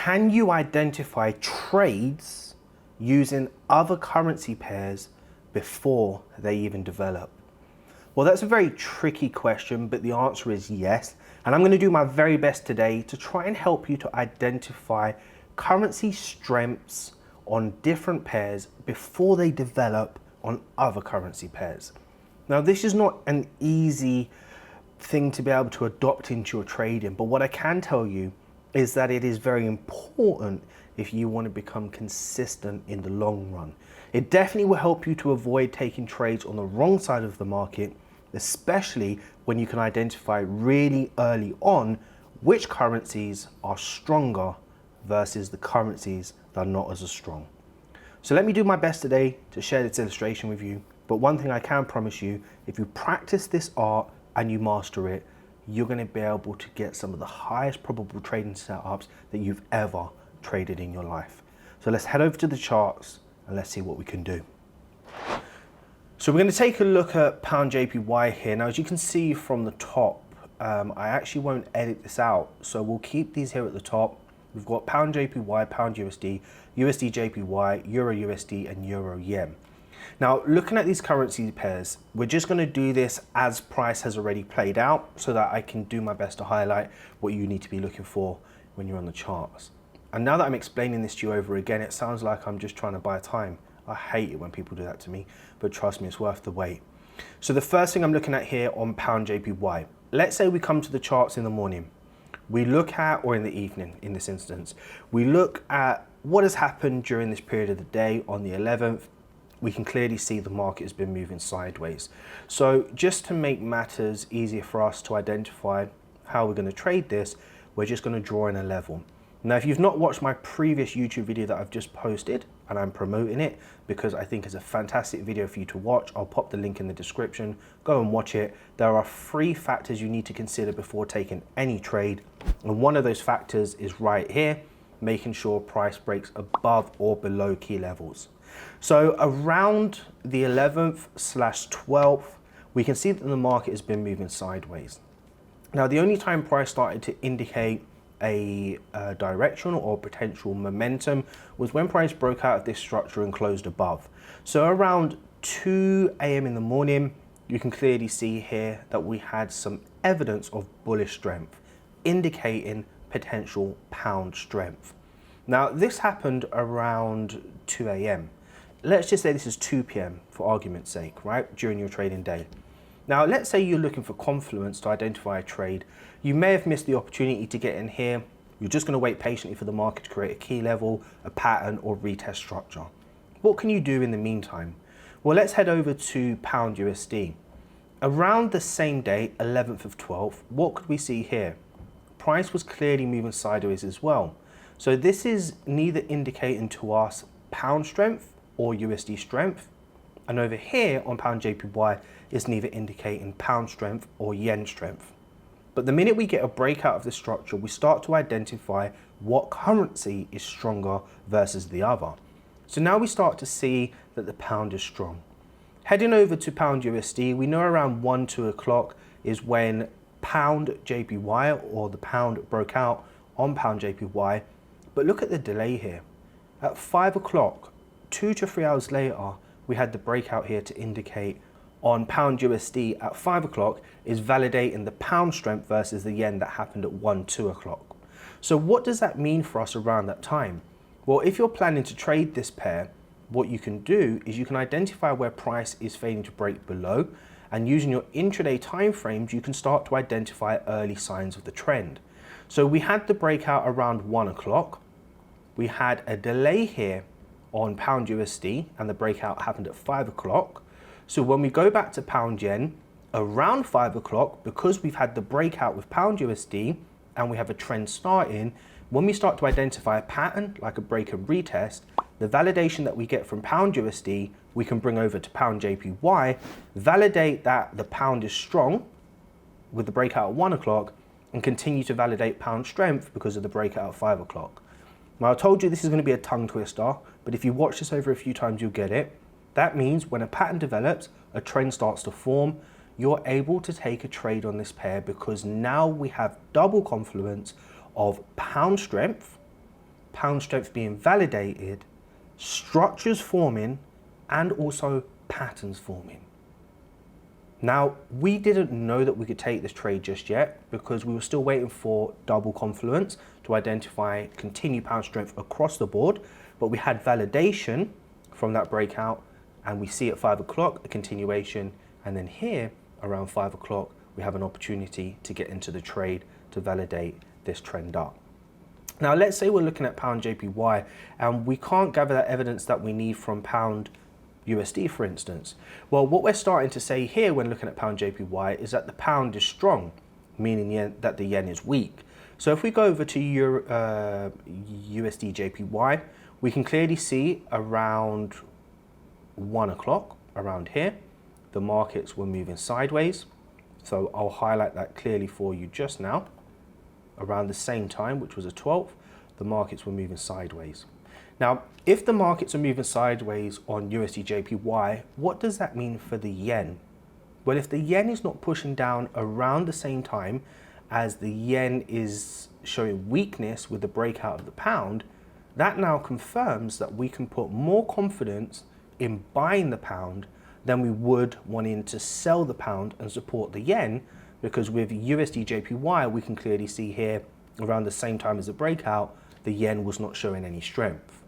can you identify trades using other currency pairs before they even develop? Well, that's a very tricky question, but the answer is yes. And I'm going to do my very best today to try and help you to identify currency strengths on different pairs before they develop on other currency pairs. Now, this is not an easy thing to be able to adopt into your trading, but what I can tell you is that it is very important if you want to become consistent in the long run. It definitely will help you to avoid taking trades on the wrong side of the market, especially when you can identify really early on which currencies are stronger versus the currencies that are not as strong. So let me do my best today to share this illustration with you. But one thing I can promise you, if you practice this art and you master it, you're going to be able to get some of the highest probable trading setups that you've ever traded in your life. So let's head over to the charts and let's see what we can do. So we're going to take a look at pound JPY here. Now, as you can see from the top, I actually won't edit this out. So we'll keep these here at the top. We've got pound JPY, pound USD, USDJPY, Euro USD, and Euro Yen. Now, looking at these currency pairs, we're just going to do this as price has already played out so that I can do my best to highlight what you need to be looking for when you're on the charts. And now that I'm explaining this to you over again, it sounds like I'm just trying to buy time. I hate it when people do that to me, but trust me, it's worth the wait. So the first thing I'm looking at here on pound JPY, let's say we come to the charts in the morning. We look at, or in the evening in this instance, we look at what has happened during this period of the day on the 11th. We can clearly see the market has been moving sideways. So just to make matters easier for us to identify how we're going to trade this, we're just going to draw in a level. Now, if you've not watched my previous YouTube video that I've just posted, and I'm promoting it because I think it's a fantastic video for you to watch, I'll pop the link in the description, go and watch it. There are 3 factors you need to consider before taking any trade. And one of those factors is right here, making sure price breaks above or below key levels. So around the 11th/12th, we can see that the market has been moving sideways. Now, the only time price started to indicate a direction or potential momentum was when price broke out of this structure and closed above. So around 2 a.m. in the morning, you can clearly see here that we had some evidence of bullish strength, indicating potential pound strength. Now, this happened around 2 a.m. Let's just say this is 2 p.m. for argument's sake, right, during your trading day. Now, let's say you're looking for confluence to identify a trade. You may have missed the opportunity to get in here. You're just going to wait patiently for the market to create a key level, a pattern, or retest structure. What can you do in the meantime? Well, let's head over to pound USD. Around the same day, 11th of 12th, what could we see here? Price was clearly moving sideways as well. So this is neither indicating to us pound strength or USD strength. And over here on pound JPY, it's neither indicating pound strength or yen strength. But the minute we get a breakout of the structure, we start to identify what currency is stronger versus the other. So now we start to see that the pound is strong. Heading over to pound USD, we know around 1-2 o'clock is when pound JPY or the pound broke out on pound JPY. But look at the delay here. At 5 o'clock, 2 to 3 hours later, we had the breakout here to indicate on pound USD at 5 o'clock is validating the pound strength versus the yen that happened at 1-2 o'clock. So what does that mean for us around that time? Well, if you're planning to trade this pair, what you can do is you can identify where price is failing to break below, and using your intraday time frames, you can start to identify early signs of the trend. So we had the breakout around 1 o'clock. We had a delay here on pound USD and the breakout happened at 5 o'clock. So when we go back to pound yen around 5 o'clock, because we've had the breakout with pound USD and we have a trend starting, when we start to identify a pattern like a break and retest, the validation that we get from pound USD, we can bring over to pound JPY, validate that the pound is strong with the breakout at 1 o'clock and continue to validate pound strength because of the breakout at 5 o'clock. Now, I told you this is going to be a tongue twister, but if you watch this over a few times, you'll get it. That means when a pattern develops, a trend starts to form, you're able to take a trade on this pair because now we have double confluence of pound strength pound strength being validated, structures forming, and also patterns forming. Now, we didn't know that we could take this trade just yet because we were still waiting for double confluence to identify continued pound strength across the board, but we had validation from that breakout, and we see at 5 o'clock a continuation, and then here around 5 o'clock we have an opportunity to get into the trade to validate this trend up. Now let's say we're looking at pound JPY and we can't gather that evidence that we need from pound USD, for instance. Well, what we're starting to say here when looking at pound JPY is that the pound is strong, meaning that the yen is weak. So if we go over to USDJPY, we can clearly see around 1 o'clock, around here, the markets were moving sideways. So I'll highlight that clearly for you just now. Around the same time, which was the 12th, the markets were moving sideways. Now, if the markets are moving sideways on USDJPY, what does that mean for the yen? Well, if the yen is not pushing down around the same time as the yen is showing weakness with the breakout of the pound, that now confirms that we can put more confidence in buying the pound than we would wanting to sell the pound and support the yen, because with USDJPY, we can clearly see here around the same time as the breakout, the yen was not showing any strength.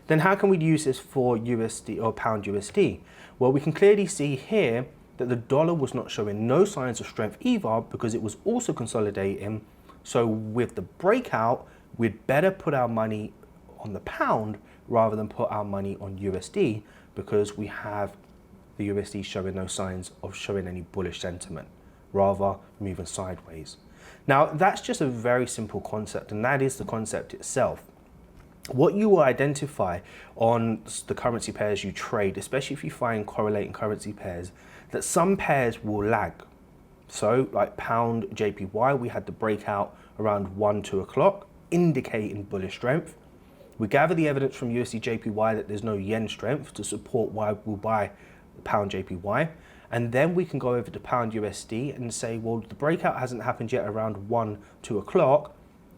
Then how can we use this for USD or pound USD? Well, we can clearly see here that the dollar was not showing no signs of strength either because it was also consolidating. So with the breakout, we'd better put our money on the pound rather than put our money on USD because we have the USD showing no signs of showing any bullish sentiment, rather moving sideways. Now, that's just a very simple concept, and that is the concept itself. What you will identify on the currency pairs you trade, especially if you find correlating currency pairs, that some pairs will lag. So like pound JPY, we had the breakout around 1, 2 o'clock, indicating bullish strength. We gather the evidence from USDJPY that there's no yen strength to support why we'll buy pound JPY. And then we can go over to pound USD and say, well, the breakout hasn't happened yet around 1, 2 o'clock.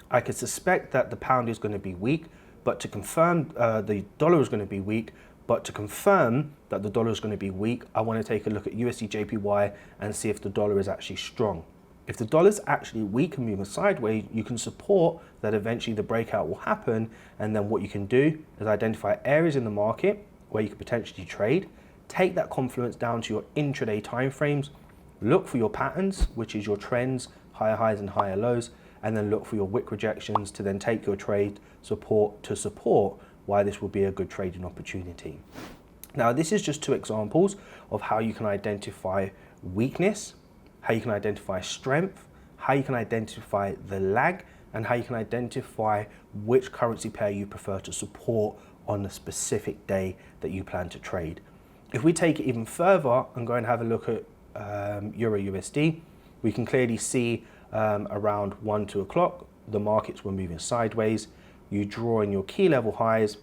I could suspect that the pound is going to be weak, but to confirm the dollar is going to be weak, but to confirm that the dollar is going to be weak, I want to take a look at USDJPY and see if the dollar is actually strong. If the dollar is actually weak and moving sideways, you can support that eventually the breakout will happen. And then what you can do is identify areas in the market where you could potentially trade, take that confluence down to your intraday timeframes, look for your patterns, which is your trends, higher highs and higher lows, and then look for your wick rejections to then take your trade support to support why this will be a good trading opportunity. Now, this is just two examples of how you can identify weakness, how you can identify strength, how you can identify the lag, and how you can identify which currency pair you prefer to support on the specific day that you plan to trade. If we take it even further and go and have a look at Euro USD, we can clearly see around 1, 2 o'clock, the markets were moving sideways. You draw in your key level highs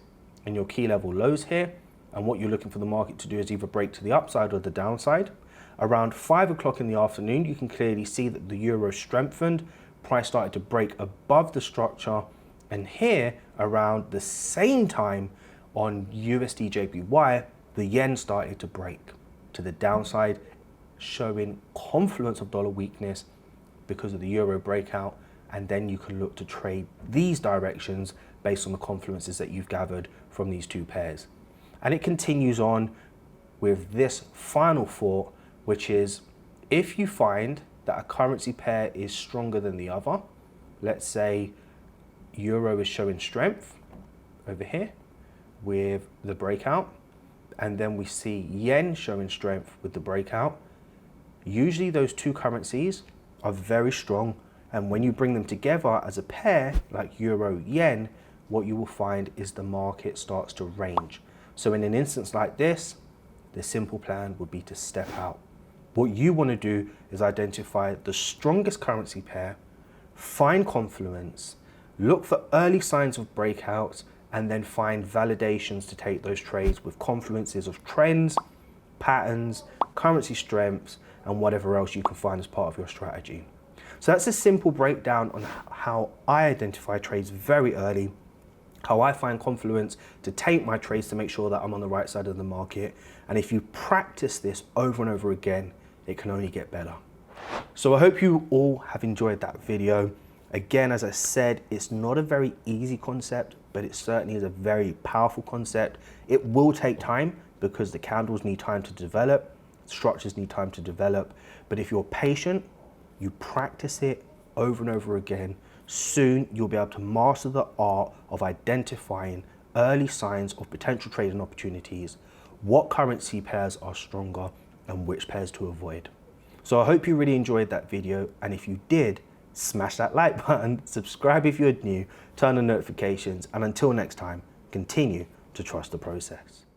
and your key level lows here. And what you're looking for the market to do is either break to the upside or the downside. Around 5 o'clock in the afternoon, you can clearly see that the euro strengthened. Price started to break above the structure. And here, around the same time on USDJPY, the yen started to break to the downside, showing confluence of dollar weakness because of the euro breakout. And then you can look to trade these directions based on the confluences that you've gathered from these two pairs. And it continues on with this final thought, which is if you find that a currency pair is stronger than the other, let's say euro is showing strength over here with the breakout, and then we see yen showing strength with the breakout, usually those two currencies are very strong. And when you bring them together as a pair, like euro yen, what you will find is the market starts to range. So in an instance like this, the simple plan would be to step out. What you want to do is identify the strongest currency pair, find confluence, look for early signs of breakouts, and then find validations to take those trades with confluences of trends, patterns, currency strengths, and whatever else you can find as part of your strategy. So that's a simple breakdown on how I identify trades very early. how I find confluence to take my trades to make sure that I'm on the right side of the market. And if you practice this over and over again, it can only get better. So I hope you all have enjoyed that video. Again, as I said, it's not a very easy concept, but it certainly is a very powerful concept. It will take time because the candles need time to develop, structures need time to develop. But if you're patient, you practice it over and over again, soon you'll be able to master the art of identifying early signs of potential trading opportunities, what currency pairs are stronger and which pairs to avoid. So I hope you really enjoyed that video, and if you did, smash that like button, subscribe if you're new, turn on notifications, and until next time, continue to trust the process.